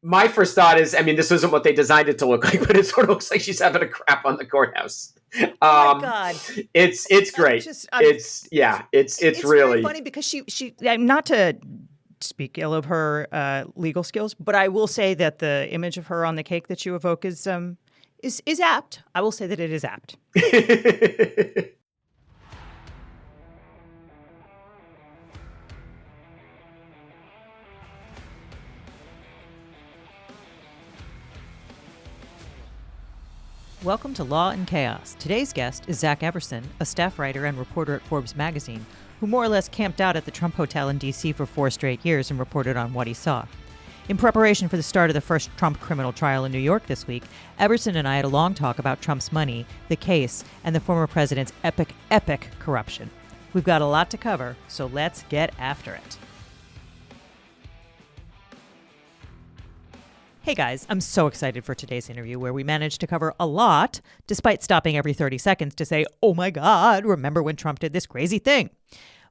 My first thought is, I mean, this isn't what they designed it to look like, but it sort of looks like she's having a crap on the courthouse. Oh my God. It's great. It's really very funny because she not to speak ill of her legal skills, but I will say that the image of her on the cake that you evoke is apt. I will say that it is apt. Welcome to Law and Chaos. Today's guest is Zach Everson, a staff writer and reporter at Forbes magazine, who more or less camped out at the Trump Hotel in D.C. for 4 straight years and reported on what he saw. In preparation for the start of the first Trump criminal trial in New York this week, Everson and I had a long talk about Trump's money, the case, and the former president's epic corruption. We've got a lot to cover, so let's get after it. Hey guys, I'm so excited for today's interview where we managed to cover a lot, despite stopping every 30 seconds to say, oh my God, remember when Trump did this crazy thing?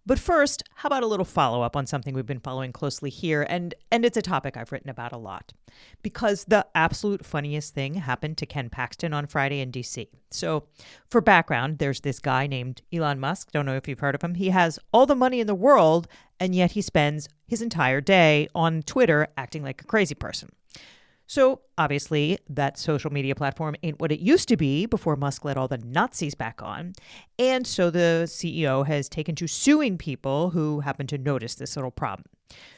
But first, how about a little follow-up on something we've been following closely here, and it's a topic I've written about a lot. Because the absolute funniest thing happened to Ken Paxton on Friday in D.C. So, for background, there's this guy named Elon Musk. Don't know if you've heard of him. He has all the money in the world, and yet he spends his entire day on Twitter acting like a crazy person. So, obviously, that social media platform ain't what it used to be before Musk let all the Nazis back on. And so the CEO has taken to suing people who happen to notice this little problem.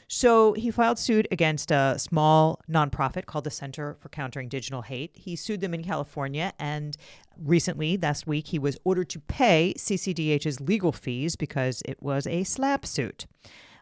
So he filed suit against a small nonprofit called the Center for Countering Digital Hate. He sued them in California, and recently, last week, he was ordered to pay CCDH's legal fees because it was a SLAPP suit.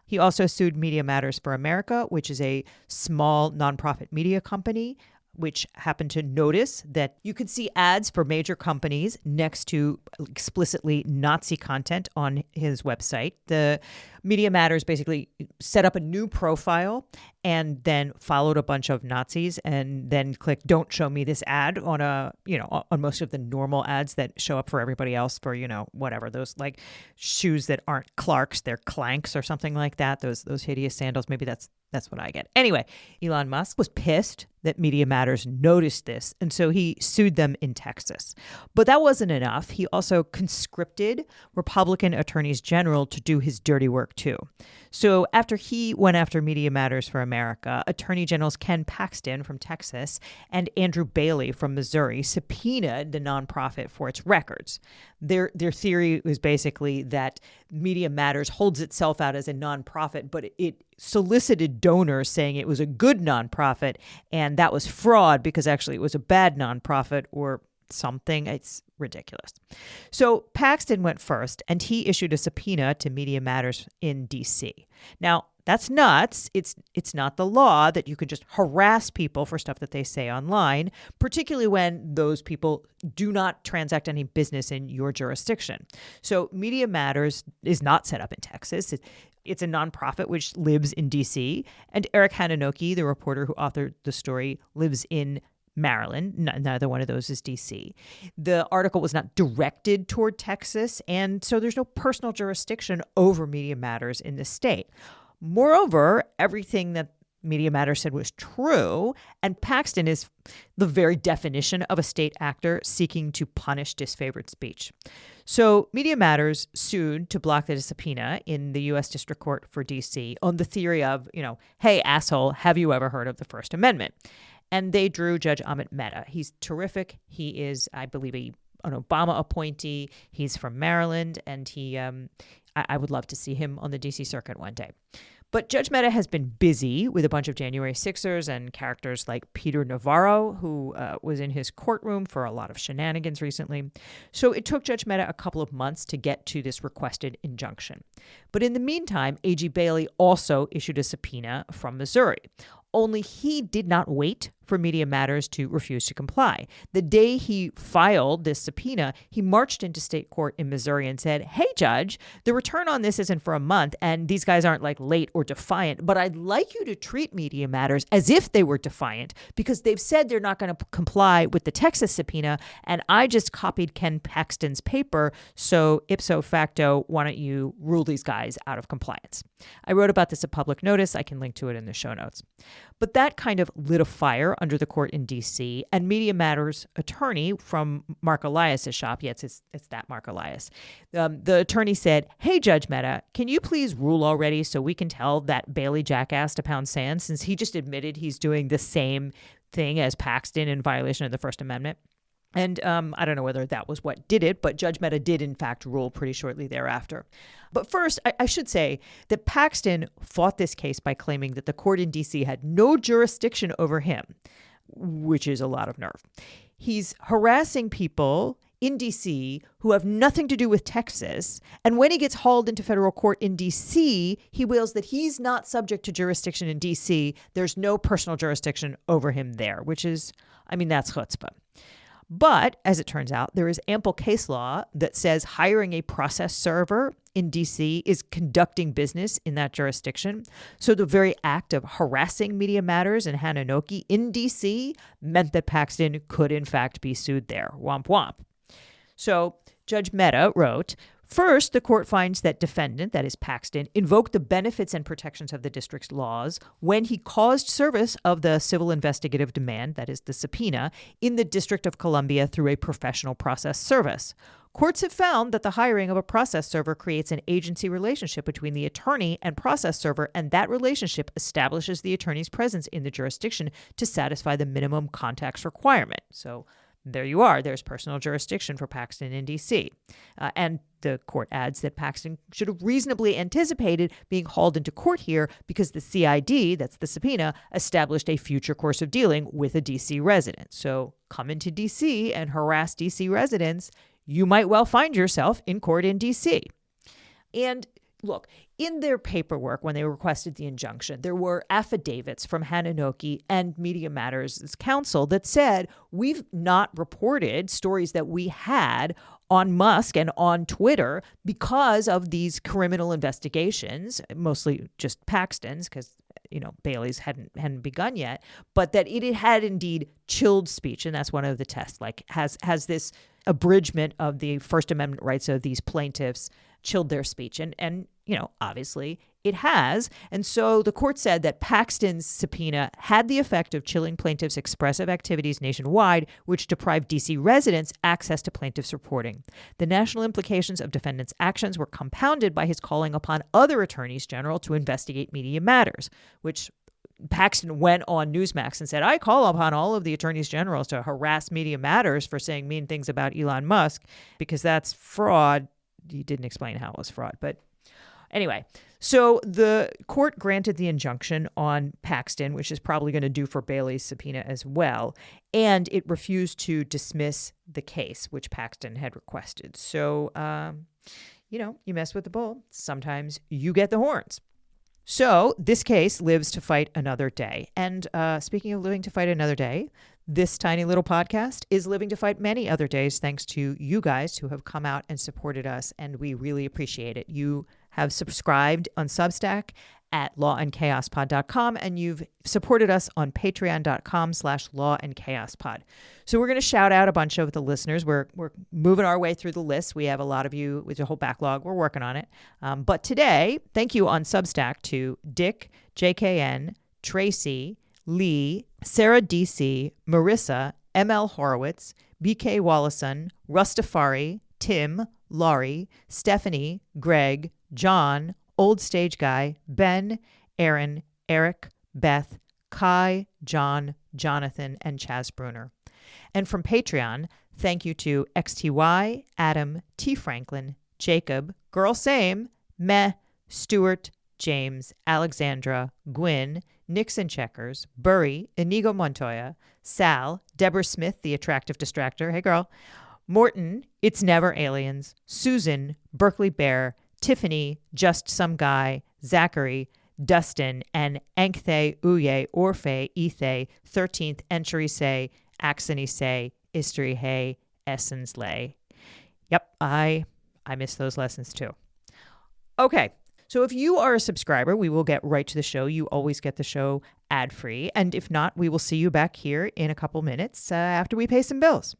He also sued Media Matters for America, which is a small nonprofit media company, which happened to notice that you could see ads for major companies next to explicitly Nazi content on his website. The Media Matters basically set up a new profile and then followed a bunch of Nazis and then clicked "Don't show me this ad" on on most of the normal ads that show up for everybody else for, whatever, those like shoes that aren't Clarks, they're Clanks or something like that. Those hideous sandals. Maybe that's what I get. Anyway, Elon Musk was pissed that Media Matters noticed this, and so he sued them in Texas. But that wasn't enough. He also conscripted Republican attorneys general to do his dirty work too. So after he went after Media Matters for America, Attorney Generals Ken Paxton from Texas and Andrew Bailey from Missouri subpoenaed the nonprofit for its records. Their theory was basically that Media Matters holds itself out as a nonprofit, but it solicited donors saying it was a good nonprofit, and that was fraud because actually it was a bad nonprofit or something. It's ridiculous. So Paxton went first, and he issued a subpoena to Media Matters in D.C. Now, that's nuts. It's not the law that you can just harass people for stuff that they say online, particularly when those people do not transact any business in your jurisdiction. So Media Matters is not set up in Texas. It's a nonprofit which lives in D.C., and Eric Hananoki, the reporter who authored the story, lives in Maryland. Neither one of those is D.C. The article was not directed toward Texas, and so there's no personal jurisdiction over Media Matters in the state. Moreover, everything that Media Matters said was true, and Paxton is the very definition of a state actor seeking to punish disfavored speech. So Media Matters sued to block the subpoena in the U.S. District Court for D.C. on the theory of, hey, asshole, have you ever heard of the First Amendment? And they drew Judge Amit Mehta. He's terrific. He is, I believe, an Obama appointee. He's from Maryland, and I would love to see him on the D.C. circuit one day. But Judge Mehta has been busy with a bunch of January 6ers and characters like Peter Navarro, who was in his courtroom for a lot of shenanigans recently. So it took Judge Mehta a couple of months to get to this requested injunction. But in the meantime, AG Bailey also issued a subpoena from Missouri. Only he did not wait for Media Matters to refuse to comply. The day he filed this subpoena, he marched into state court in Missouri and said, "Hey, judge, the return on this isn't for a month, and these guys aren't like late or defiant, but I'd like you to treat Media Matters as if they were defiant because they've said they're not going to comply with the Texas subpoena, and I just copied Ken Paxton's paper, so ipso facto, why don't you rule these guys out of compliance?" I wrote about this at Public Notice. I can link to it in the show notes. But that kind of lit a fire under the court in D.C., and Media Matters attorney from Mark Elias's shop, yes, it's that Mark Elias, the attorney said, "Hey, Judge Mehta, can you please rule already so we can tell that Bailey jackass to pound sand, since he just admitted he's doing the same thing as Paxton in violation of the First Amendment?" And I don't know whether that was what did it, but Judge Mehta did, in fact, rule pretty shortly thereafter. But first, I should say that Paxton fought this case by claiming that the court in D.C. had no jurisdiction over him, which is a lot of nerve. He's harassing people in D.C. who have nothing to do with Texas. And when he gets hauled into federal court in D.C., he wails that he's not subject to jurisdiction in D.C. There's no personal jurisdiction over him there, which is, that's chutzpah. But, as it turns out, there is ample case law that says hiring a process server in D.C. is conducting business in that jurisdiction. So the very act of harassing Media Matters and Hananoki in D.C. meant that Paxton could, in fact, be sued there. Womp womp. So Judge Mehta wrote, "First, the court finds that defendant, that is Paxton, invoked the benefits and protections of the district's laws when he caused service of the civil investigative demand, that is the subpoena, in the District of Columbia through a professional process service. Courts have found that the hiring of a process server creates an agency relationship between the attorney and process server, and that relationship establishes the attorney's presence in the jurisdiction to satisfy the minimum contacts requirement." So there you are. There's personal jurisdiction for Paxton in D.C. And the court adds that Paxton should have reasonably anticipated being hauled into court here because the CID, that's the subpoena, established a future course of dealing with a D.C. resident. So come into D.C. and harass D.C. residents, you might well find yourself in court in D.C. And look, in their paperwork, when they requested the injunction, there were affidavits from Hananoki and Media Matters' counsel that said, we've not reported stories that we had on Musk and on Twitter because of these criminal investigations, mostly just Paxton's, because Bailey's hadn't begun yet, but that it had indeed chilled speech, and that's one of the tests. Like, has this abridgment of the First Amendment rights of these plaintiffs chilled their speech? And obviously it has. And so the court said that Paxton's subpoena had the effect of chilling plaintiffs' expressive activities nationwide, which deprived D.C. residents access to plaintiffs' reporting. The national implications of defendants' actions were compounded by his calling upon other attorneys general to investigate Media Matters, which Paxton went on Newsmax and said, "I call upon all of the attorneys generals to harass Media Matters for saying mean things about Elon Musk because that's fraud." He didn't explain how it was fraud, but anyway. So the court granted the injunction on Paxton, which is probably going to do for Bailey's subpoena as well, and it refused to dismiss the case, which Paxton had requested. So, you mess with the bull, sometimes you get the horns. So this case lives to fight another day. And speaking of living to fight another day, this tiny little podcast is living to fight many other days thanks to you guys who have come out and supported us, and we really appreciate it. You have subscribed on Substack at lawandchaospod.com, and you've supported us on patreon.com/lawandchaospod. So we're going to shout out a bunch of the listeners. We're moving our way through the list. We have a lot of you with a whole backlog. We're working on it. But today, thank you on Substack to Dick, JKN, Tracy, Lee, Sarah DC, Marissa, ML Horowitz, BK Wallison, Rustafari, Tim, Laurie, Stephanie, Greg, John, Old Stage Guy, Ben, Aaron, Eric, Beth, Kai, John, Jonathan, and Chaz Bruner. And from Patreon, thank you to XTY, Adam, T. Franklin, Jacob, Girl Same, Meh, Stuart, James, Alexandra, Gwyn, Nixon Checkers, Burry, Inigo Montoya, Sal, Deborah Smith, the attractive distractor, hey girl, Morton, It's Never Aliens, Susan, Berkeley Bear, Tiffany, Just Some Guy, Zachary, Dustin, and Encthe, Uye, Orphe, Ethe, 13th, Entry Say, Axony Say, Istri Hey, Essence Lay. Yep, I miss those lessons too. Okay, so if you are a subscriber, we will get right to the show. You always get the show ad-free. And if not, we will see you back here in a couple minutes after we pay some bills.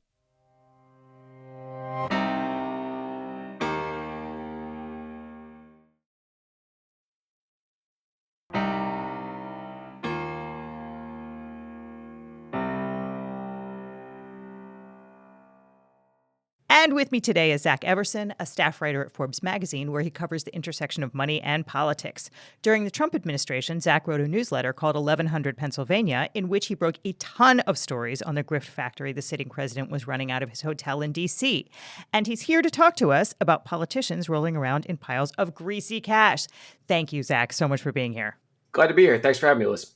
And with me today is Zach Everson, a staff writer at Forbes magazine, where he covers the intersection of money and politics. During the Trump administration, Zach wrote a newsletter called 1100 Pennsylvania, in which he broke a ton of stories on the grift factory the sitting president was running out of his hotel in D.C. And he's here to talk to us about politicians rolling around in piles of greasy cash. Thank you, Zach, so much for being here. Glad to be here. Thanks for having me, Liz.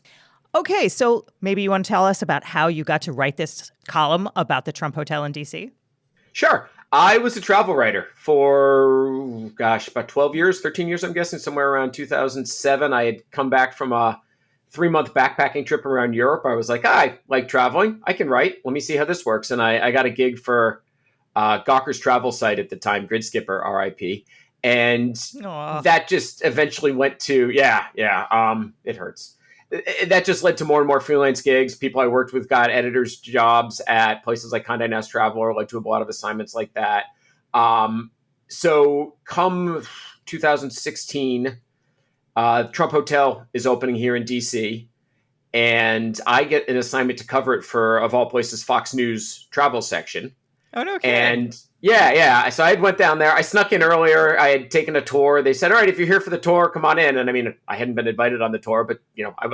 Okay, so maybe you want to tell us about how you got to write this column about the Trump Hotel in D.C.? Sure. I was a travel writer for, about 12 years, 13 years, I'm guessing, somewhere around 2007. I had come back from a 3-month backpacking trip around Europe. I was like, I like traveling. I can write. Let me see how this works. And I got a gig for Gawker's travel site at the time, Grid Skipper, RIP. And that just eventually went to, it hurts. That just led to more and more freelance gigs. People I worked with got editors' jobs at places like Condé Nast Traveler, like to a lot of assignments like that. So come 2016, Trump Hotel is opening here in DC, and I get an assignment to cover it for, of all places, Fox News travel section. Oh, no kidding. And yeah. So I went down there. I snuck in earlier. I had taken a tour. They said, all right, if you're here for the tour, come on in. And I mean, I hadn't been invited on the tour, but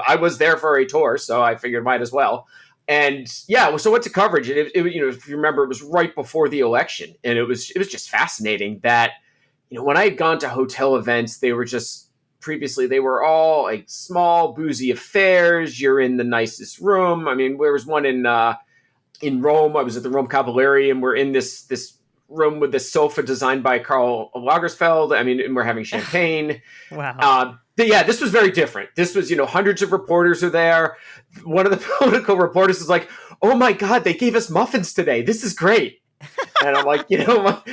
I was there for a tour, so I figured might as well. And so what's the coverage? It if you remember, it was right before the election, and it was just fascinating that when I had gone to hotel events, they were just previously they were all like small boozy affairs. You're in the nicest room. I mean, there was one in Rome. I was at the Rome Cavalieri, and we're in this room with this sofa designed by Karl Lagerfeld. I mean, and we're having champagne. Wow. This was very different. This was, hundreds of reporters are there. One of the political reporters is like, oh my God, they gave us muffins today. This is great. And I'm like,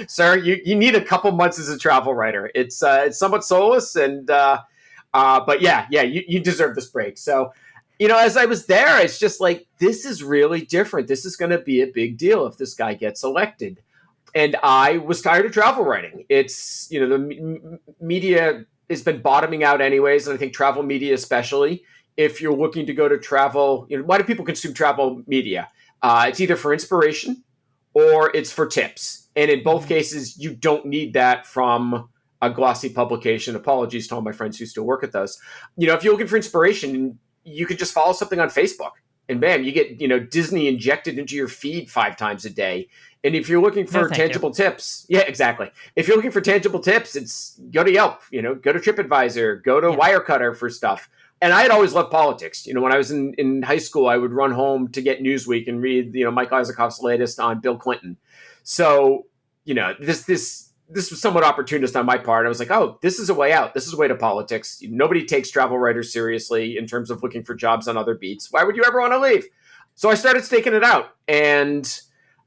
sir, you need a couple months as a travel writer. It's somewhat soulless. And, but you deserve this break. So, as I was there, it's just like, this is really different. This is going to be a big deal if this guy gets elected. And I was tired of travel writing. It's, the media has been bottoming out anyways. And I think travel media, especially if you're looking to go to travel, why do people consume travel media? It's either for inspiration or it's for tips. And in both cases, you don't need that from a glossy publication. Apologies to all my friends who still work at those. If you're looking for inspiration, you could just follow something on Facebook and bam, you get, Disney injected into your feed 5 times a day. And if you're looking for tangible tips, yeah, exactly. If you're looking for tangible tips, it's go to Yelp, go to TripAdvisor, go to Wirecutter for stuff. And I had always loved politics. When I was in high school, I would run home to get Newsweek and read, Mike Isaacov's latest on Bill Clinton. So, this was somewhat opportunist on my part. I was like, oh, this is a way out. This is a way to politics. Nobody takes travel writers seriously in terms of looking for jobs on other beats. Why would you ever want to leave? So I started staking it out. And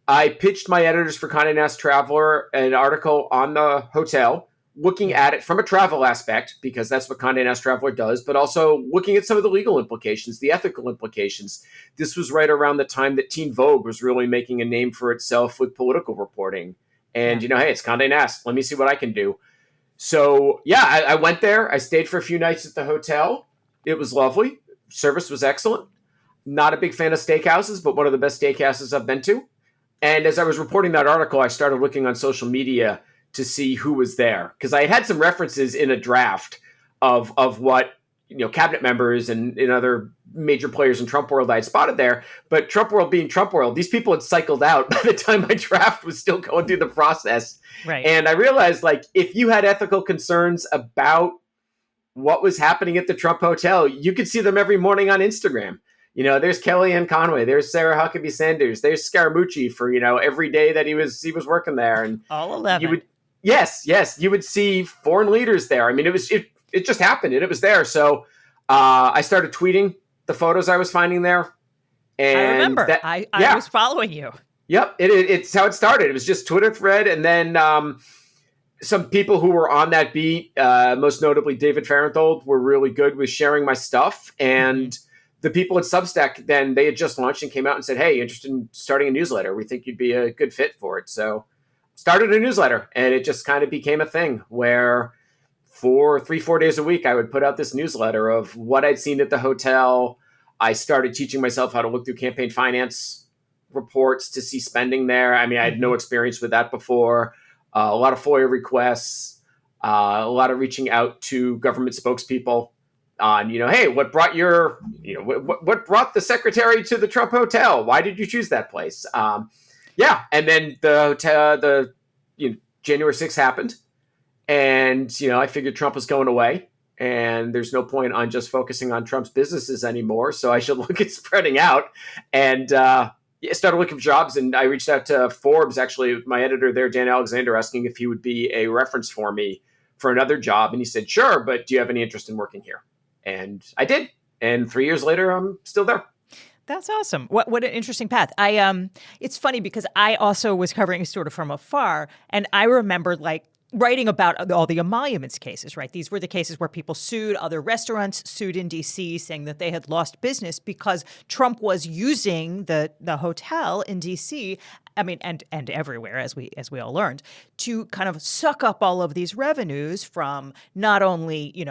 I pitched my editors for Condé Nast Traveler an article on the hotel, looking at it from a travel aspect, because that's what Condé Nast Traveler does, but also looking at some of the legal implications, the ethical implications. This was right around the time that Teen Vogue was really making a name for itself with political reporting. And, hey, it's Condé Nast. Let me see what I can do. So, I went there. I stayed for a few nights at the hotel. It was lovely. Service was excellent. Not a big fan of steakhouses, but one of the best steakhouses I've been to. And as I was reporting that article, I started looking on social media to see who was there, because I had some references in a draft of what cabinet members and other major players in Trump world I had spotted there. But Trump world being Trump world, these people had cycled out by the time my draft was still going through the process. Right. And I realized, if you had ethical concerns about what was happening at the Trump Hotel, you could see them every morning on Instagram. There's Kellyanne Conway, there's Sarah Huckabee Sanders, there's Scaramucci for, every day that he was working there. And all 11. You would, yes, you would see foreign leaders there. I mean, it just happened and it was there. So I started tweeting the photos I was finding there. And I remember. I was following you. Yep. It's how it started. It was just Twitter thread. And then some people who were on that beat, most notably David Farenthold, were really good with sharing my stuff. And the people at Substack, then they had just launched and came out and said, hey, interested in starting a newsletter? We think you'd be a good fit for it. So started a newsletter, and it just kind of became a thing where for 3-4 days a week, I would put out this newsletter of what I'd seen at the hotel. I started teaching myself how to look through campaign finance reports to see spending there. I mean, I had no experience with that before. A lot of FOIA requests, a lot of reaching out to government spokespeople on, hey, what brought what brought the secretary to the Trump hotel? Why did you choose that place? And then the hotel, January 6th happened, and I figured Trump was going away, and there's no point on just focusing on Trump's businesses anymore. So I should look at spreading out, and started looking for jobs. And I reached out to Forbes, actually, my editor there, Dan Alexander, asking if he would be a reference for me for another job, and he said, sure, but do you have any interest in working here? And I did. And 3 years later, I'm still there. That's awesome. What an interesting path. It's funny because I also was covering sort of from afar, and I remember writing about all the emoluments cases, right? These were the cases where people sued, other restaurants sued in D.C. saying that they had lost business because Trump was using the hotel in D.C., I mean, and everywhere, as we all learned, to kind of suck up all of these revenues from not only,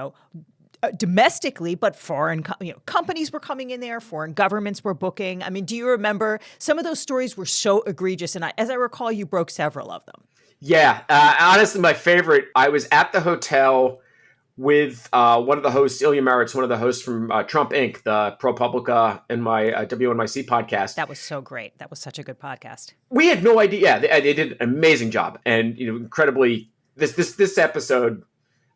domestically, but foreign companies were coming in there, foreign governments were booking. I mean, do you remember some of those stories were so egregious? And as I recall, you broke several of them. Yeah. Honestly, my favorite, I was at the hotel with one of the hosts, Ilya Marritz, one of the hosts from Trump Inc., the ProPublica and my WNYC podcast. That was so great. That was such a good podcast. We had no idea. Yeah, they did an amazing job. And, incredibly, this episode,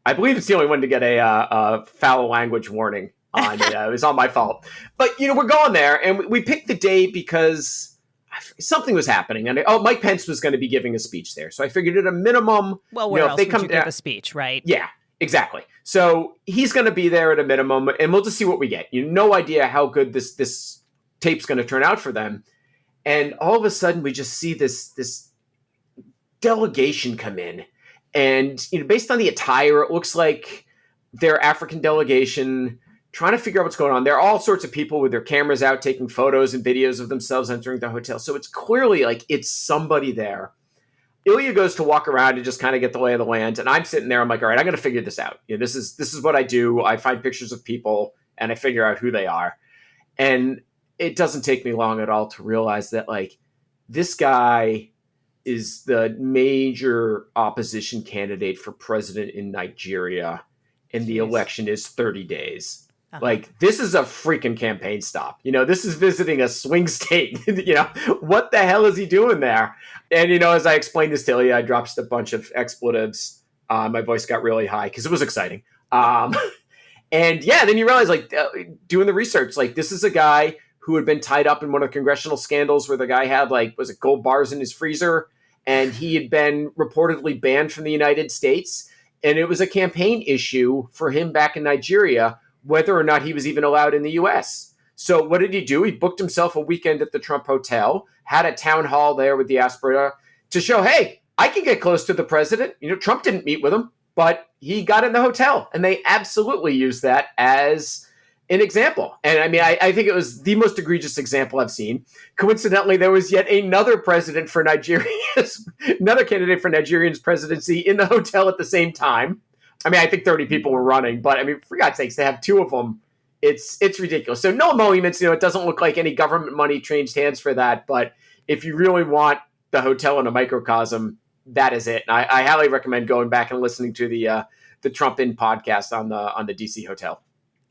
I believe it's the only one to get a foul language warning on it. It was all my fault. But, we're going there, and we picked the day because something was happening. And Mike Pence was going to be giving a speech there. So I figured at a minimum, well, where else would you give a speech, right? Yeah, exactly. So he's going to be there at a minimum, and we'll just see what we get. No idea how good this tape's going to turn out for them. And all of a sudden, we just see this delegation come in. And based on the attire, it looks like their African delegation trying to figure out what's going on. There are all sorts of people with their cameras out taking photos and videos of themselves entering the hotel. So it's clearly it's somebody there. Ilya goes to walk around and just kind of get the lay of the land. And I'm sitting there. I'm like, all right, I'm going to figure this out. This is what I do. I find pictures of people and I figure out who they are. And it doesn't take me long at all to realize that this guy is the major opposition candidate for president in Nigeria, and the election is 30 days. Uh-huh. This is a freaking campaign stop. This is visiting a swing state. What the hell is he doing there? And, as I explained this to Ilya, I dropped a bunch of expletives. My voice got really high because it was exciting. And then you realize, doing the research, this is a guy who had been tied up in one of the congressional scandals where the guy had was it gold bars in his freezer, and he had been reportedly banned from the United States. And it was a campaign issue for him back in Nigeria, whether or not he was even allowed in the U.S. So what did he do? He booked himself a weekend at the Trump Hotel, had a town hall there with diaspora to show, hey, I can get close to the president. Trump didn't meet with him, but he got in the hotel. And they absolutely used that as an example. And I mean, I think it was the most egregious example I've seen. Coincidentally, there was yet another president for Nigeria, another candidate for Nigerian's presidency in the hotel at the same time. I mean, I think 30 people were running, but I mean, for God's sakes, to have two of them, it's ridiculous. So no emoluments, it doesn't look like any government money changed hands for that. But if you really want the hotel in a microcosm, that is it. And I highly recommend going back and listening to the Trump In podcast on the DC hotel.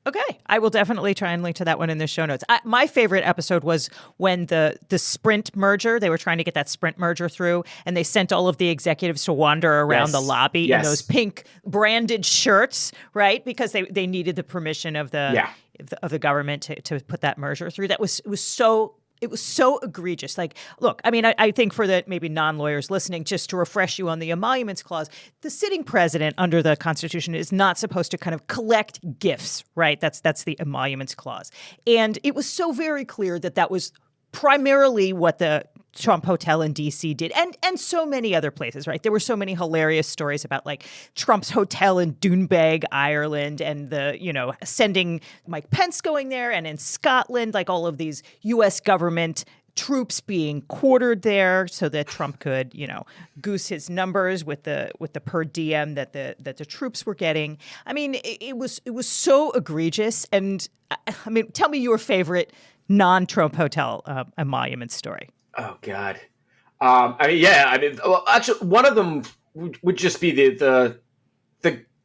Okay. I will definitely try and link to that one in the show notes. My favorite episode was when the Sprint merger, they were trying to get that Sprint merger through, and they sent all of the executives to wander around the lobby in those pink branded shirts, right? Because they needed the permission of the government to put that merger through. It was so It was so egregious. Like, look, I mean, I think for the maybe non-lawyers listening, just to refresh you on the emoluments clause, the sitting president under the Constitution is not supposed to kind of collect gifts, right? That's the emoluments clause. And it was so very clear that that was primarily what the Trump Hotel in D.C. did, and so many other places, right? There were so many hilarious stories about like Trump's hotel in Doonbeg, Ireland, and the, sending Mike Pence going there, and in Scotland, like all of these U.S. government troops being quartered there so that Trump could, goose his numbers with the per diem that the troops were getting. I mean, it was so egregious. And I mean, tell me your favorite non-Trump hotel emolument story. Oh God. Well, actually, one of them would just be the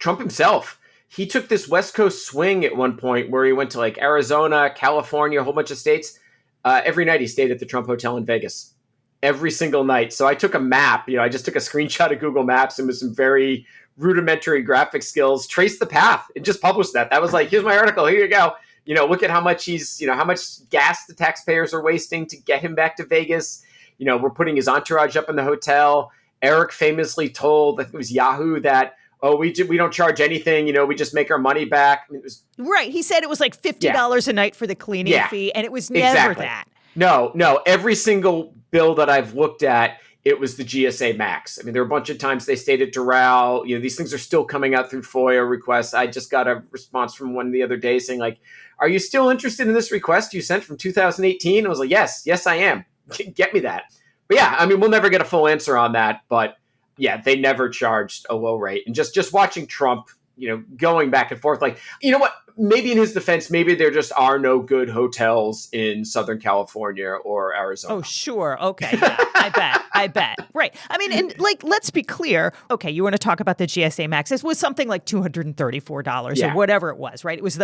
Trump himself. He took this West Coast swing at one point where he went to like Arizona, California, a whole bunch of states. Every night he stayed at the Trump Hotel in Vegas. Every single night. So I took a map. I just took a screenshot of Google Maps and with some very rudimentary graphic skills, traced the path and just published that. That was like, here's my article. Here you go. Look at how much how much gas the taxpayers are wasting to get him back to Vegas. We're putting his entourage up in the hotel. Eric famously told, I think it was Yahoo, that, we don't charge anything. We just make our money back. I mean, it was right. He said it was like $50 a night for the cleaning fee, and it was never that. No. Every single bill that I've looked at, it was the GSA max. I mean, there were a bunch of times they stayed at Doral. These things are still coming out through FOIA requests. I just got a response from one the other day saying, like, are you still interested in this request you sent from 2018? I was like, yes, I am. Get me that. But yeah, I mean, we'll never get a full answer on that. But yeah, they never charged a low rate. And just watching Trump, going back and forth, like, you know what? Maybe in his defense, maybe there just are no good hotels in Southern California or Arizona. Oh, sure. Okay. Yeah, I bet. Right. I mean, and like, let's be clear. Okay. You want to talk about the GSA max. This was something like $234 or whatever it was, right? It was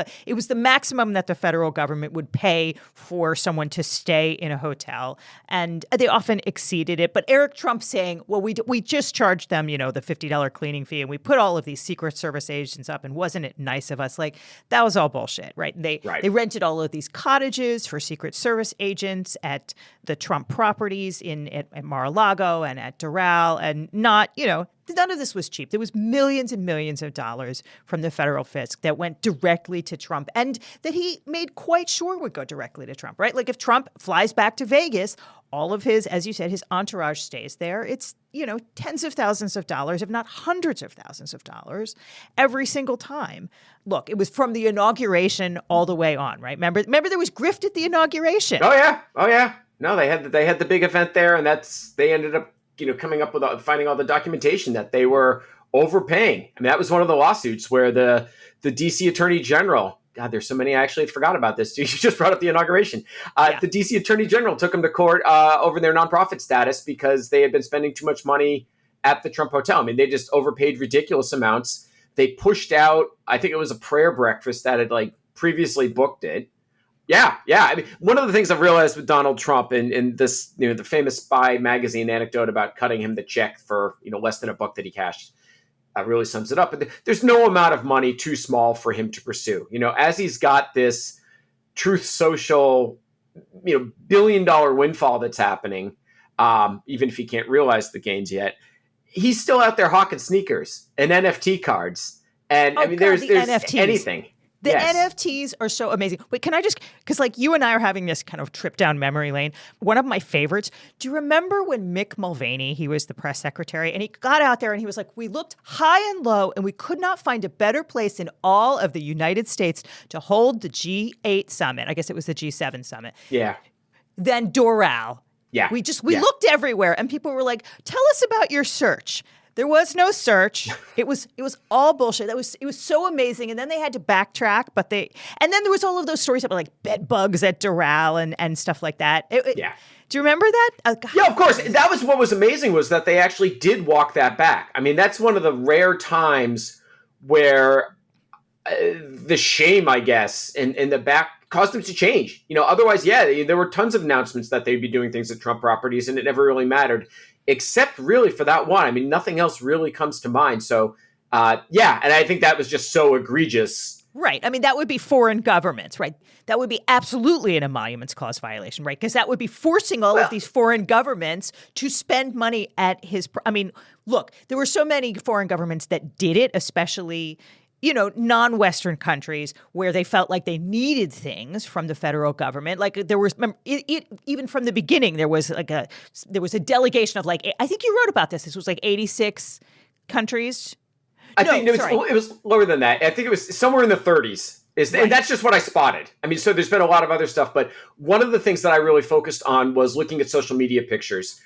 the maximum that the federal government would pay for someone to stay in a hotel. And they often exceeded it. But Eric Trump saying, well, we just charged them, the $50 cleaning fee, and we put all of these Secret Service agents up, and wasn't it nice of us? Like, that was all bullshit, right? They rented all of these cottages for Secret Service agents at the Trump properties at Mar-a-Lago and at Doral, and not, none of this was cheap. There was millions and millions of dollars from the federal fisc that went directly to Trump, and that he made quite sure would go directly to Trump, right? Like, if Trump flies back to Vegas, all of his, as you said, his entourage stays there. It's, tens of thousands of dollars, if not hundreds of thousands of dollars every single time. Look, it was from the inauguration all the way on, right? Remember there was grift at the inauguration. Oh yeah. No, they had the big event there, and they ended up, coming up with finding all the documentation that they were overpaying. I mean, that was one of the lawsuits where the DC Attorney General, God, there's so many, I actually forgot about this. You just brought up the inauguration. The DC Attorney General took them to court over their nonprofit status because they had been spending too much money at the Trump Hotel. I mean, they just overpaid ridiculous amounts. They pushed out, I think it was a prayer breakfast that had like previously booked it. Yeah. I mean, one of the things I've realized with Donald Trump and this, the famous Spy magazine anecdote about cutting him the check for, less than $1 that he cashed, really sums it up. But there's no amount of money too small for him to pursue. As he's got this Truth Social, $1 billion windfall that's happening, even if he can't realize the gains yet, he's still out there hawking sneakers and NFT cards. And there's NFTs. Anything. The NFTs are so amazing. Wait, can I just, because like you and I are having this kind of trip down memory lane. One of my favorites, do you remember when Mick Mulvaney, he was the press secretary, and he got out there and he was like, we looked high and low and we could not find a better place in all of the United States to hold the G8 summit. I guess it was the G7 summit. Yeah. Than Doral. Yeah. We looked everywhere, and people were like, tell us about your search. There was no search. It was all bullshit. It was so amazing. And then they had to backtrack, and then there was all of those stories about like bed bugs at Doral and stuff like that. Do you remember that? Yeah, of course. That was what was amazing, was that they actually did walk that back. I mean, that's one of the rare times where the shame, I guess, and the back caused them to change. Otherwise, there were tons of announcements that they'd be doing things at Trump properties, and it never really mattered. Except really for that one. I mean, nothing else really comes to mind. So, and I think that was just so egregious Right. I mean, that would be foreign governments, right? That would be absolutely an emoluments clause violation, right? Because that would be forcing all of these foreign governments to spend money at his. I mean, look, there were so many foreign governments that did it, especially, non-Western countries where they felt like they needed things from the federal government. Like there was, even from the beginning, there was a delegation of I think you wrote about this. This was 86 countries. I think it was lower than that. I think it was somewhere in the 30s. And that's just what I spotted. I mean, so there's been a lot of other stuff, but one of the things that I really focused on was looking at social media pictures.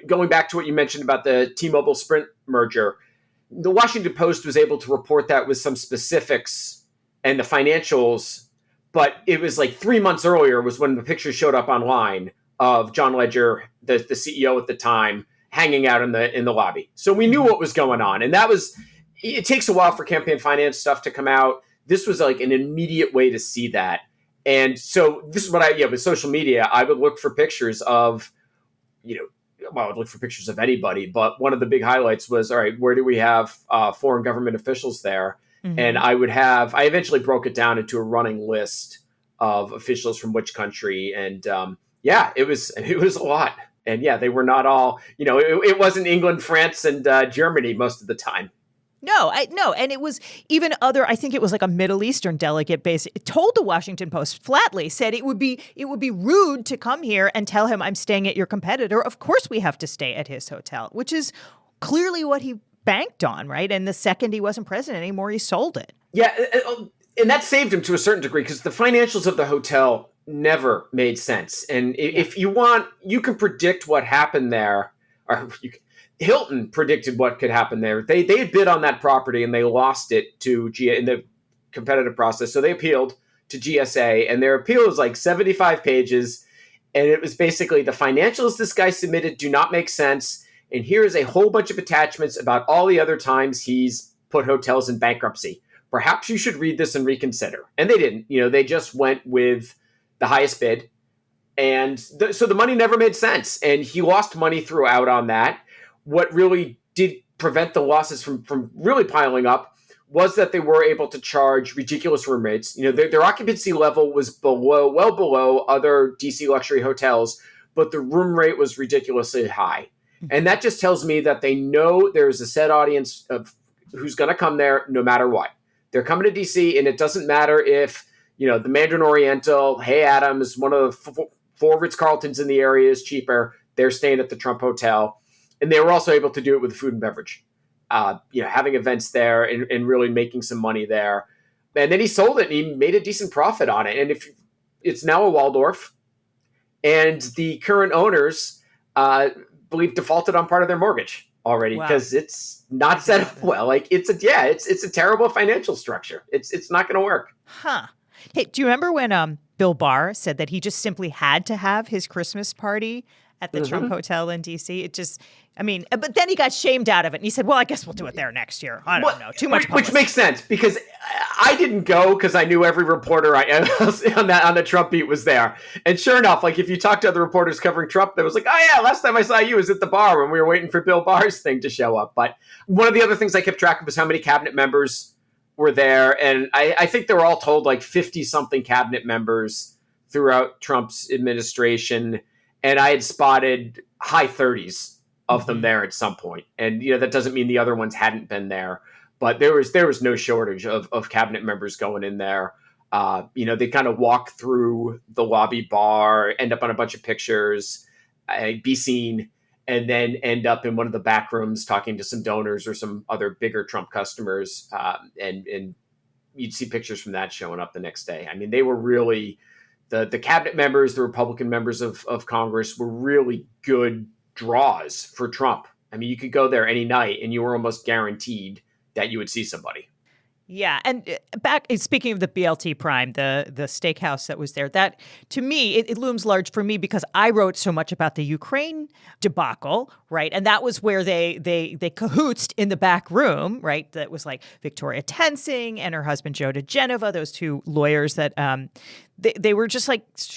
Going back to what you mentioned about the T-Mobile Sprint merger, the Washington Post was able to report that with some specifics and the financials, but it was 3 months earlier was when the pictures showed up online of John Ledger, the CEO at the time, hanging out in the lobby. So we knew what was going on, and that was. It takes a while for campaign finance stuff to come out. This was an immediate way to see that. And so this is what with social media, I would look for pictures of, I would look for pictures of anybody. But one of the big highlights was, all right, where do we have foreign government officials there? Mm-hmm. And I eventually broke it down into a running list of officials from which country. And it was a lot. And they were not all, it wasn't England, France, and Germany most of the time. No. And it was even I think it was a Middle Eastern delegate told the Washington Post flatly, said it would be rude to come here and tell him I'm staying at your competitor. Of course we have to stay at his hotel, which is clearly what he banked on, right? And the second he wasn't president anymore, he sold it. Yeah. And that saved him to a certain degree because the financials of the hotel never made sense. And if you want, you can predict what happened there, or Hilton predicted what could happen there. They had bid on that property and they lost it in the competitive process. So they appealed to GSA, and their appeal was 75 pages. And it was basically the financials this guy submitted do not make sense. And here's a whole bunch of attachments about all the other times he's put hotels in bankruptcy. Perhaps you should read this and reconsider. And they didn't. They just went with the highest bid. And so the money never made sense. And he lost money throughout on that. What really did prevent the losses from really piling up was that they were able to charge ridiculous room rates. Their occupancy level was well below other DC luxury hotels, but the room rate was ridiculously high. And that just tells me that they know there's a set audience of who's going to come there no matter what. They're coming to DC, and it doesn't matter if, the Mandarin Oriental, Hay Adams, one of the four Ritz-Carltons in the area is cheaper. They're staying at the Trump Hotel. And they were also able to do it with food and beverage, having events there and really making some money there. And then he sold it and he made a decent profit on it. And if it's now a Waldorf, and the current owners believe defaulted on part of their mortgage already because it's not set up well. It's a terrible financial structure. It's not going to work. Huh. Hey, do you remember when Bill Barr said that he just simply had to have his Christmas party at the Trump Hotel in D.C.? But then he got shamed out of it. And he said, well, I guess we'll do it there next year. I don't know. Too much publicity. Which makes sense because I didn't go because I knew every reporter on the Trump beat was there. And sure enough, if you talk to other reporters covering Trump, they was oh yeah, last time I saw you was at the bar when we were waiting for Bill Barr's thing to show up. But one of the other things I kept track of was how many cabinet members were there. And I think they were all told 50-something cabinet members throughout Trump's administration. And I had spotted high 30s of them there at some point. And, that doesn't mean the other ones hadn't been there. But there was no shortage of cabinet members going in there. They kind of walk through the lobby bar, end up on a bunch of pictures, be seen, and then end up in one of the back rooms talking to some donors or some other bigger Trump customers. And you'd see pictures from that showing up the next day. They were really... The cabinet members, the Republican members of Congress were really good draws for Trump. You could go there any night and you were almost guaranteed that you would see somebody. Yeah. And speaking of the BLT Prime, the steakhouse that was there, that to me, it looms large for me because I wrote so much about the Ukraine debacle, right? And that was where they cahootsed in the back room, right? That was Victoria Tensing and her husband, Joe DeGenova, those two lawyers that they were just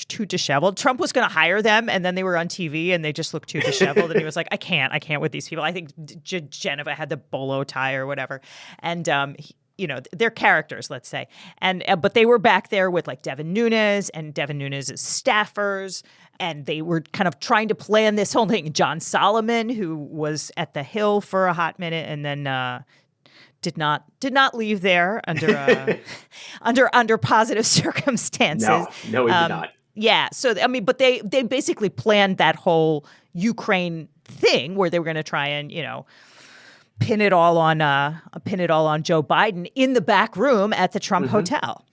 too disheveled. Trump was going to hire them, and then they were on TV and they just looked too disheveled. And he was I can't with these people. I think Geneva had the bolo tie or whatever. And they're characters, let's say. And but they were back there with like Devin Nunes and Devin Nunes' staffers, and they were kind of trying to plan this whole thing. John Solomon, who was at the Hill for a hot minute and then did not leave there under positive circumstances. No, he did not. Yeah. So but they basically planned that whole Ukraine thing where they were going to try and pin it all on Joe Biden in the back room at the Trump hotel.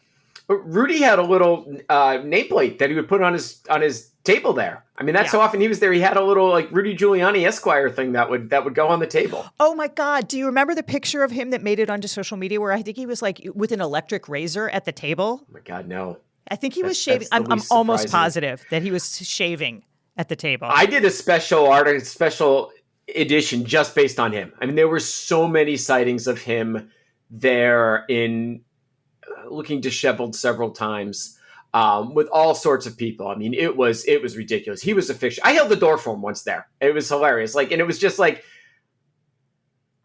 Rudy had a little nameplate that he would put on his table there. I mean, that's how often he was there. He had a little like Rudy Giuliani Esquire thing that would go on the table. Oh my God! Do you remember the picture of him that made it onto social media where I think he was like with an electric razor at the table? Oh my God, no! I think he was shaving. I'm almost positive that he was shaving at the table. I did a special edition just based on him. I mean, there were so many sightings of him there in looking disheveled several times with all sorts of people. I mean, it was ridiculous. He was a fiction. I held the door for him once there. It was hilarious. Like, and it was just like,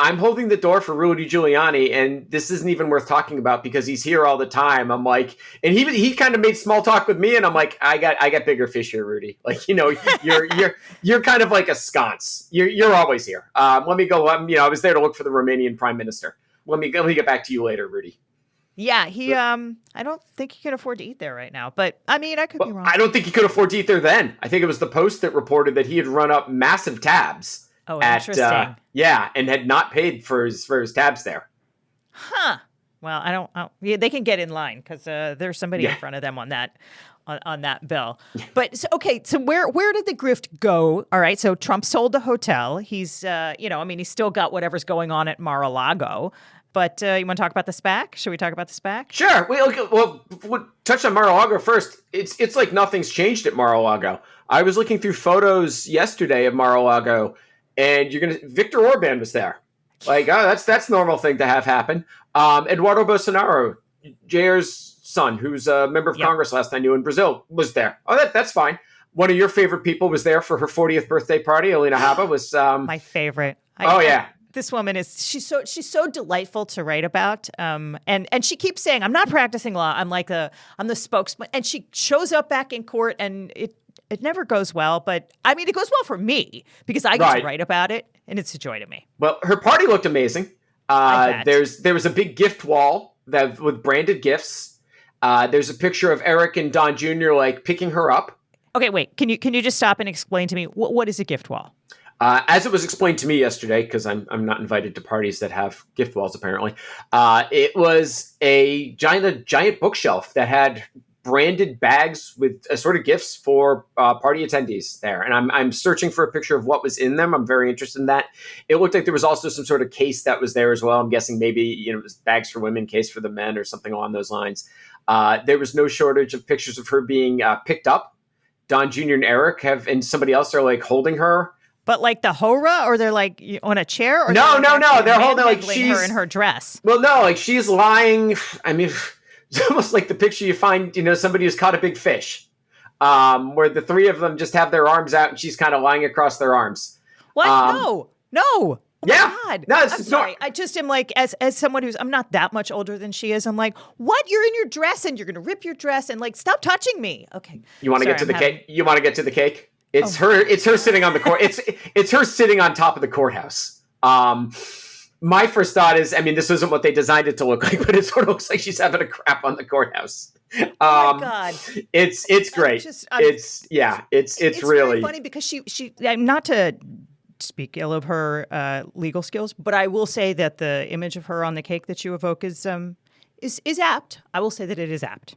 I'm holding the door for Rudy Giuliani, and this isn't even worth talking about because he's here all the time. I'm like, and he kind of made small talk with me, and I'm like, I got bigger fish here, Rudy. Like, you're kind of like a sconce. You're always here. Let me go. I was there to look for the Romanian prime minister. Let me get back to you later, Rudy. Yeah, I don't think he can afford to eat there right now, but I mean, I could be wrong. I don't think he could afford to eat there then. I think it was the Post that reported that he had run up massive tabs. Oh, interesting. And had not paid for his tabs there. Huh. Well, they can get in line because there's somebody in front of them on that bill. But so where did the grift go? All right. So Trump sold the hotel. He's, he's still got whatever's going on at Mar-a-Lago. But you want to talk about the SPAC? Should we talk about the SPAC? Sure. We'll touch on Mar-a-Lago first. It's like nothing's changed at Mar-a-Lago. I was looking through photos yesterday of Mar-a-Lago, and Viktor Orban was there. Like, oh, that's normal thing to have happen. Eduardo Bolsonaro, Jair's son, who's a member of Congress last I knew in Brazil, was there. Oh, that's fine. One of your favorite people was there for her 40th birthday party. Alina Habba was my favorite. This woman she's so delightful to write about. And she keeps saying, I'm not practicing law. I'm the spokesman. And she shows up back in court and it never goes well. But I mean, it goes well for me because I get to write about it and it's a joy to me. Well, her party looked amazing. There was a big gift wall with branded gifts. There's a picture of Eric and Don Jr. like picking her up. Okay, wait. Can you just stop and explain to me what is a gift wall? As it was explained to me yesterday, because I'm not invited to parties that have gift walls, apparently, it was a giant bookshelf that had branded bags with assorted gifts for party attendees there. And I'm searching for a picture of what was in them. I'm very interested in that. It looked like there was also some sort of case that was there as well. I'm guessing maybe it was bags for women, case for the men, or something along those lines. There was no shortage of pictures of her being picked up. Don Jr. and Eric and somebody else are like holding her. But like the hora, or they're like on a chair? Or no. They're holding like she's her in her dress. Well, no, like she's lying. I mean, it's almost like the picture you find, somebody who's caught a big fish, where the three of them just have their arms out and she's kind of lying across their arms. What? No. Oh yeah. My God. No, I'm sorry. I just am like, as someone I'm not that much older than she is. I'm like, what? You're in your dress and you're going to rip your dress and like, stop touching me. Okay. You want to get to the cake? You want to get to the cake? It's her sitting on the court. It's her sitting on top of the courthouse. My first thought is, I mean, this isn't what they designed it to look like, but it sort of looks like she's having a crap on the courthouse. Oh my God. It's great. It's really very funny because she not to speak ill of her legal skills, but I will say that the image of her on the cake that you evoke is apt. I will say that it is apt.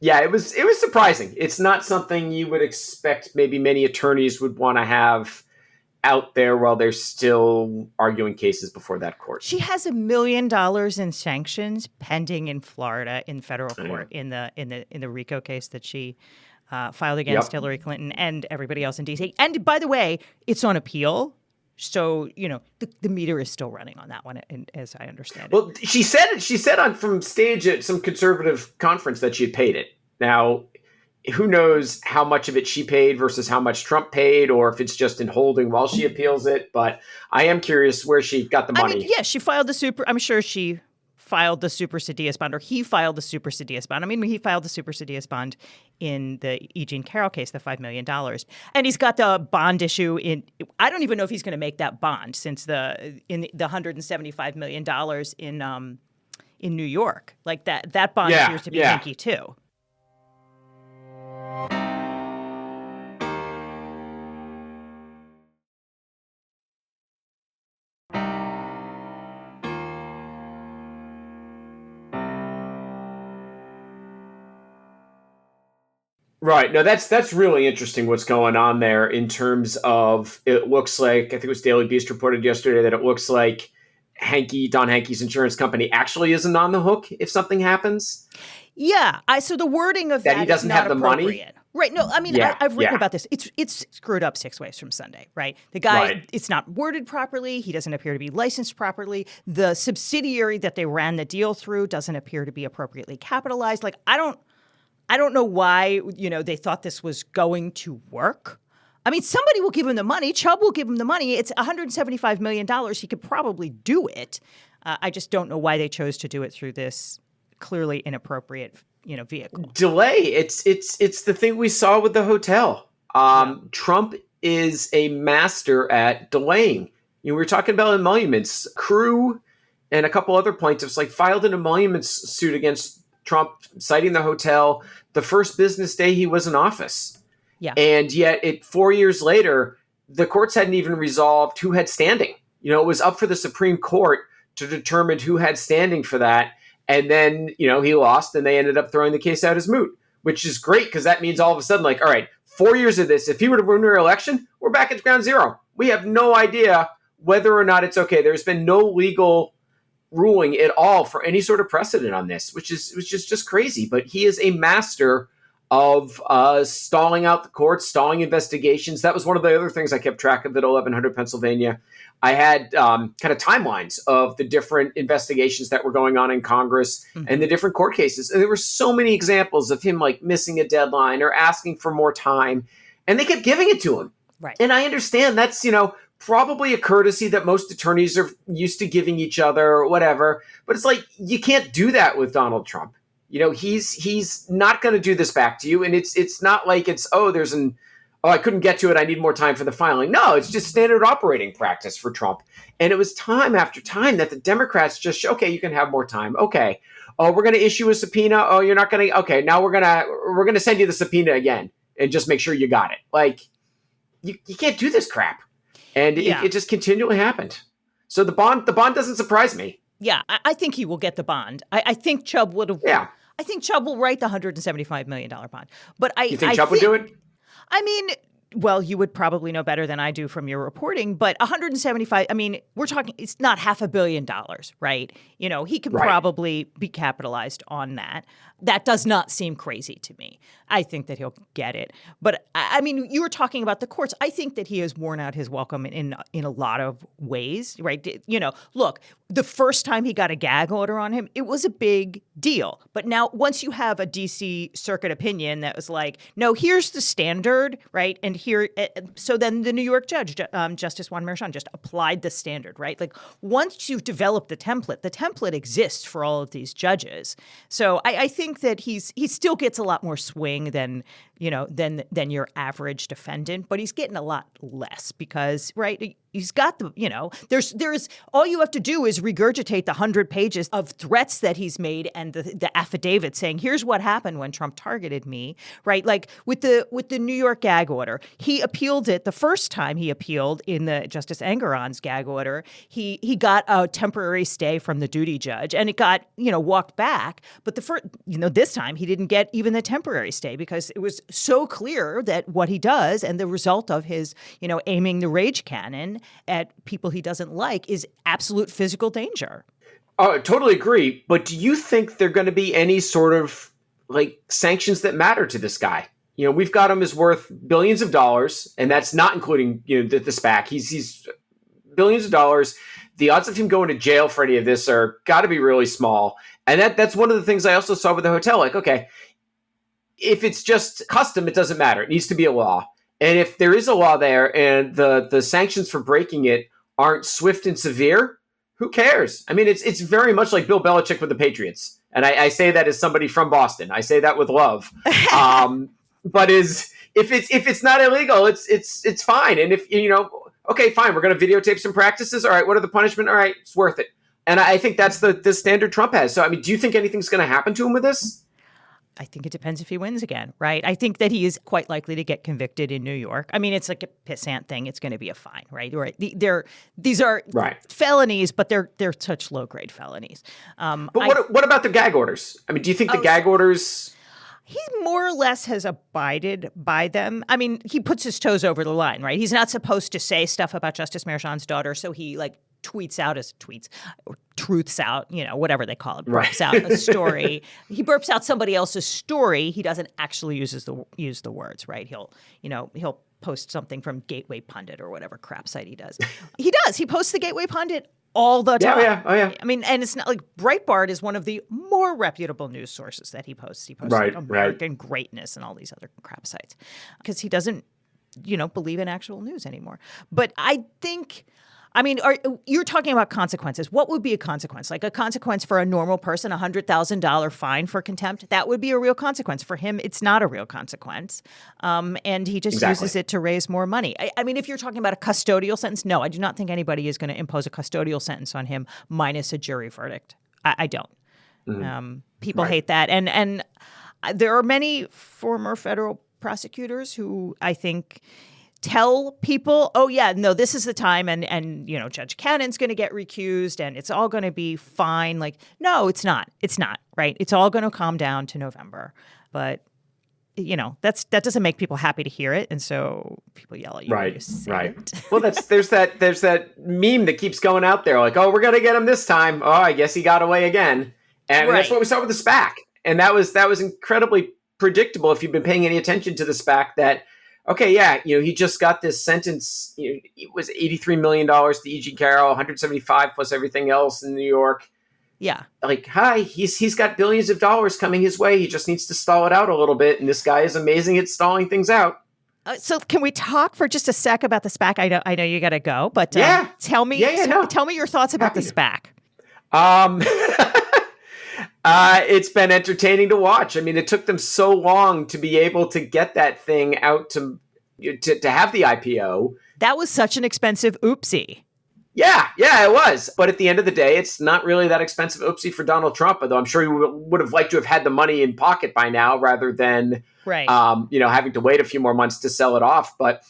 Yeah, it was surprising. It's not something you would expect maybe many attorneys would want to have out there while they're still arguing cases before that court. She has $1 million in sanctions pending in Florida in federal court in the RICO case that she filed against Hillary Clinton and everybody else in D.C. And by the way, it's on appeal. So, the meter is still running on that one, as I understand it. Well, she said from stage at some conservative conference that she had paid it. Now, who knows how much of it she paid versus how much Trump paid, or if it's just in holding while she appeals it. But I am curious where she got the money. I mean, yeah, she filed I'm sure she filed the super sedious bond, or he filed the super sedious bond. I mean, he filed the super sedious bond in the E. Jean Carroll case, the $5 million. And he's got the bond issue I don't even know if he's going to make that bond, since the $175 million in New York. Like that bond appears to be hinky too. Right. No, that's really interesting what's going on there in terms of, it looks like, I think it was Daily Beast reported yesterday that it looks like Don Hankey's insurance company actually isn't on the hook if something happens. Yeah. So the wording of that he doesn't have the money. Right. No, I mean, I've written about this. It's screwed up 6 ways from Sunday, right? The guy, It's not worded properly. He doesn't appear to be licensed properly. The subsidiary that they ran the deal through doesn't appear to be appropriately capitalized. Like, I don't know why, they thought this was going to work. I mean, somebody will give him the money. Chubb will give him the money. It's $175 million. He could probably do it. I just don't know why they chose to do it through this clearly inappropriate, vehicle. Delay. It's the thing we saw with the hotel. Trump is a master at delaying. We were talking about emoluments. Crew and a couple other plaintiffs filed an emoluments suit against Trump, citing the hotel the first business day he was in office. Yeah. And yet 4 years later, the courts hadn't even resolved who had standing. It was up for the Supreme Court to determine who had standing for that. And then, he lost, and they ended up throwing the case out as moot, which is great because that means all of a sudden, all right, 4 years of this, if he were to win re-election, we're back at ground zero. We have no idea whether or not it's okay. There's been no legal ruling at all for any sort of precedent on this, which is just crazy. But he is a master of stalling out the courts, stalling investigations. That was one of the other things I kept track of at 1100 Pennsylvania. I had kind of timelines of the different investigations that were going on in Congress and the different court cases. And there were so many examples of him missing a deadline or asking for more time, and they kept giving it to him. Right. And I understand that's, probably a courtesy that most attorneys are used to giving each other or whatever. But it's you can't do that with Donald Trump. He's not going to do this back to you. And it's not like it's, I couldn't get to it, I need more time for the filing. No, it's just standard operating practice for Trump. And it was time after time that the Democrats just, okay, you can have more time. Okay. Oh, we're going to issue a subpoena. Oh, you're not going to, okay, now we're going to send you the subpoena again and just make sure you got it. You can't do this crap. And it just continually happened. So the bond doesn't surprise me. Yeah, I think he will get the bond. I think Chubb would have. Yeah. I think Chubb will write the $175 million bond. But you think Chubb would do it? I mean, well, you would probably know better than I do from your reporting, but 175, I mean, we're talking, it's not $500 million, right? He could probably be capitalized on that. That does not seem crazy to me. I think that he'll get it. But I mean, you were talking about the courts. I think that he has worn out his welcome in a lot of ways, right? Look, the first time he got a gag order on him, it was a big deal. But now once you have a DC circuit opinion that was no, here's the standard, right? And here, so then the New York judge, Justice Juan Merchan, just applied the standard, right? Once you've developed the template exists for all of these judges. So I think that he still gets a lot more swing than your average defendant, but he's getting a lot less because, right, he's got there's all you have to do is regurgitate the 100 pages of threats that he's made and the affidavit saying, here's what happened when Trump targeted me, right? With the New York gag order, he appealed it the first time he appealed in the Justice Engoron's gag order. He got a temporary stay from the duty judge and it got, walked back. But this time he didn't get even the temporary stay because it was so clear that what he does and the result of his, aiming the rage cannon at people he doesn't like is absolute physical danger. Oh, I totally agree. But do you think there are going to be any sort of sanctions that matter to this guy? We've got him as worth billions of dollars, and that's not including, the SPAC. He's billions of dollars. The odds of him going to jail for any of this are got to be really small. And that's one of the things I also saw with the hotel. Okay, if it's just custom, it doesn't matter. It needs to be a law. And if there is a law there and the sanctions for breaking it aren't swift and severe, who cares? I mean, it's very much like Bill Belichick with the Patriots. And I say that as somebody from Boston. I say that with love. But if it's not illegal, it's fine. And if, okay, fine, we're going to videotape some practices. All right, what are the punishment? All right, it's worth it. And I think that's the standard Trump has. So, I mean, do you think anything's going to happen to him with this? I think it depends if he wins again, right? I think that he is quite likely to get convicted in New York. I mean, it's like a pissant thing. It's going to be a fine, right? These are felonies, but they're such low-grade felonies. But what about the gag orders? I mean, do you think the gag orders... He more or less has abided by them. I mean, he puts his toes over the line, right? He's not supposed to say stuff about Justice Merchan's daughter, so he tweets out or truths out, whatever they call it, burps out a story. He burps out somebody else's story. He doesn't actually use the words, right? He'll post something from Gateway Pundit or whatever crap site he does. He does. He posts the Gateway Pundit all the time. Yeah. Oh, yeah. I mean, and it's not like Breitbart is one of the more reputable news sources that he posts. He posts American Greatness and all these other crap sites because he doesn't, believe in actual news anymore. But I think... I mean, you're talking about consequences. What would be a consequence? Like a consequence for a normal person, $100,000 fine for contempt? That would be a real consequence. For him, it's not a real consequence. And he just uses it to raise more money. I mean, if you're talking about a custodial sentence, no, I do not think anybody is going to impose a custodial sentence on him minus a jury verdict. I don't. Mm-hmm. People hate that. And there are many former federal prosecutors who I think tell people, oh, yeah, no, this is the time and Judge Cannon's going to get recused and it's all going to be fine. Like, no, it's not. It's not, right? It's all going to calm down to November. But, that doesn't make people happy to hear it. And so people yell at you. Right. Well, there's that meme that keeps going out there like, oh, we're going to get him this time. Oh, I guess he got away again. And that's what we saw with the SPAC. And that was incredibly predictable if you've been paying any attention to the SPAC that, okay, yeah, he just got this sentence. It was $83 million to E.G. Carroll, 175 plus everything else in New York. Yeah. Like, hi, he's got billions of dollars coming his way. He just needs to stall it out a little bit. And this guy is amazing at stalling things out. So can we talk for just a sec about the SPAC? I know you got to go, but tell me your thoughts about the SPAC. It's been entertaining to watch. I mean, it took them so long to be able to get that thing out to have the IPO. That was such an expensive oopsie. Yeah, it was. But at the end of the day, it's not really that expensive oopsie for Donald Trump, although I'm sure he would have liked to have had the money in pocket by now rather than, having to wait a few more months to sell it off. But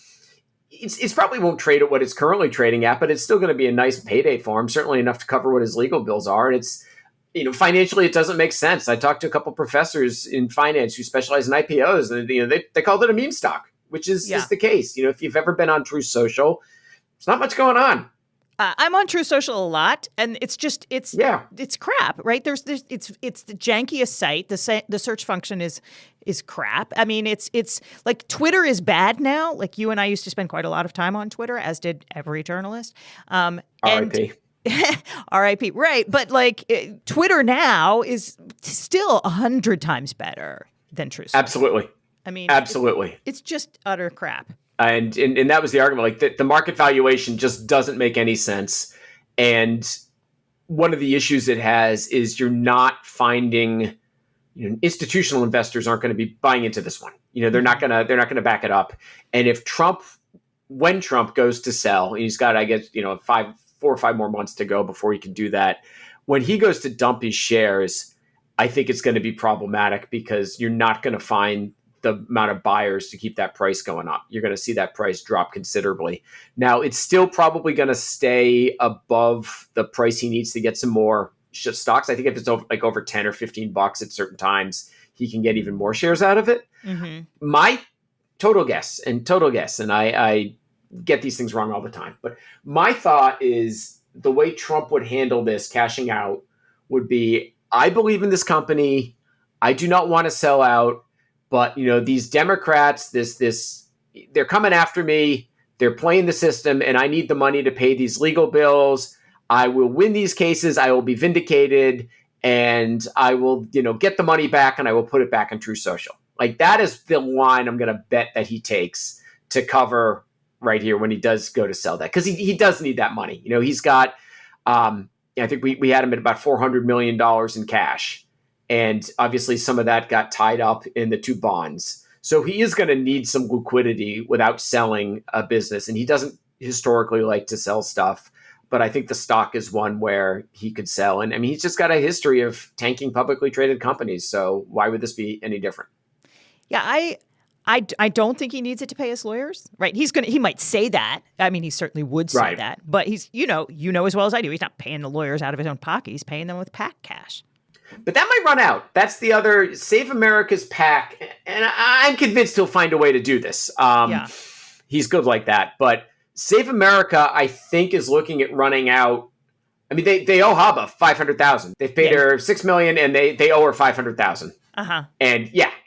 it's probably won't trade at what it's currently trading at, but it's still going to be a nice payday for him, certainly enough to cover what his legal bills are. And it's, financially, it doesn't make sense. I talked to a couple professors in finance who specialize in IPOs, and they called it a meme stock, which is the case. If you've ever been on Truth Social, there's not much going on. I'm on Truth Social a lot, and it's crap, right? It's the jankiest site. The search function is crap. I mean, it's like Twitter is bad now. Like you and I used to spend quite a lot of time on Twitter, as did every journalist. R.I.P. R.I.P. Right. But Twitter now is still 100 times better than Truth Social. Absolutely. I mean, absolutely. It's just utter crap. And that was the argument. Like the market valuation just doesn't make any sense. And one of the issues it has is you're not finding, institutional investors aren't going to be buying into this one. They're not going to back it up. And when Trump goes to sell, he's got, I guess, 4 or 5 more months to go before he can do that. When he goes to dump his shares, I think it's going to be problematic because you're not going to find the amount of buyers to keep that price going up. You're going to see that price drop considerably. Now, it's still probably going to stay above the price he needs to get some more stocks. I think if it's over 10 or 15 bucks at certain times, he can get even more shares out of it. Mm-hmm. My total guess, and I get these things wrong all the time, but my thought is the way Trump would handle this cashing out would be, I believe in this company. I do not want to sell out. But, these Democrats, they're coming after me. They're playing the system, and I need the money to pay these legal bills. I will win these cases. I will be vindicated, and I will, get the money back, and I will put it back in Truth Social. Like that is the line I'm going to bet that he takes to cover right here when he does go to sell that, because he does need that money. He's got, I think we had him at about $400 million in cash. And obviously some of that got tied up in the 2 bonds. So he is going to need some liquidity without selling a business. And he doesn't historically like to sell stuff. But I think the stock is one where he could sell. And I mean, he's just got a history of tanking publicly traded companies. So why would this be any different? Yeah, I don't think he needs it to pay his lawyers, right? He might say that. I mean, he certainly would say that. But he's, you know as well as I do, he's not paying the lawyers out of his own pocket. He's paying them with PAC cash. But that might run out. That's the other, Save America's PAC. And I'm convinced he'll find a way to do this. He's good like that. But Save America, I think, is looking at running out. I mean, they owe Haba $500,000. They've paid her $6 million, and they owe her $500,000.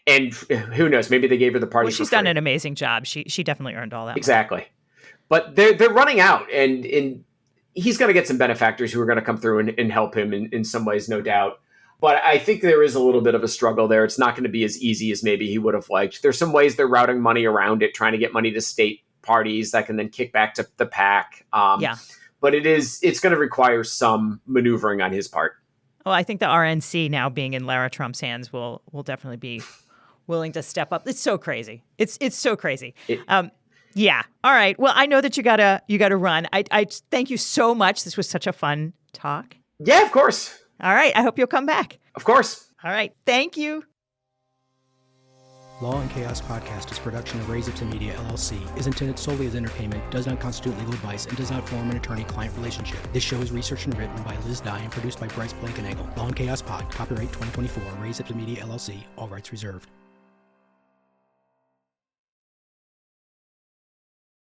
And who knows? Maybe they gave her the party. Well, she's done an amazing job. She definitely earned all that. Exactly. Money. But they're running out, and he's going to get some benefactors who are going to come through and help him in some ways, no doubt. But I think there is a little bit of a struggle there. It's not going to be as easy as maybe he would have liked. There's some ways they're routing money around it, trying to get money to state parties that can then kick back to the PAC. But it's going to require some maneuvering on his part. Well, I think the RNC now being in Lara Trump's hands will definitely be willing to step up. It's so crazy. It's so crazy. Yeah. All right. Well, I know that you gotta run. I thank you so much. This was such a fun talk. Yeah, of course. All right. I hope you'll come back. Of course. All right. Thank you. Law and Chaos Podcast is a production of Raise Up to Media, LLC, is intended solely as entertainment, does not constitute legal advice, and does not form an attorney-client relationship. This show is researched and written by Liz Dye and produced by Bryce Blankenagel. Law and Chaos Pod, copyright 2024, Raise Up to Media, LLC, all rights reserved.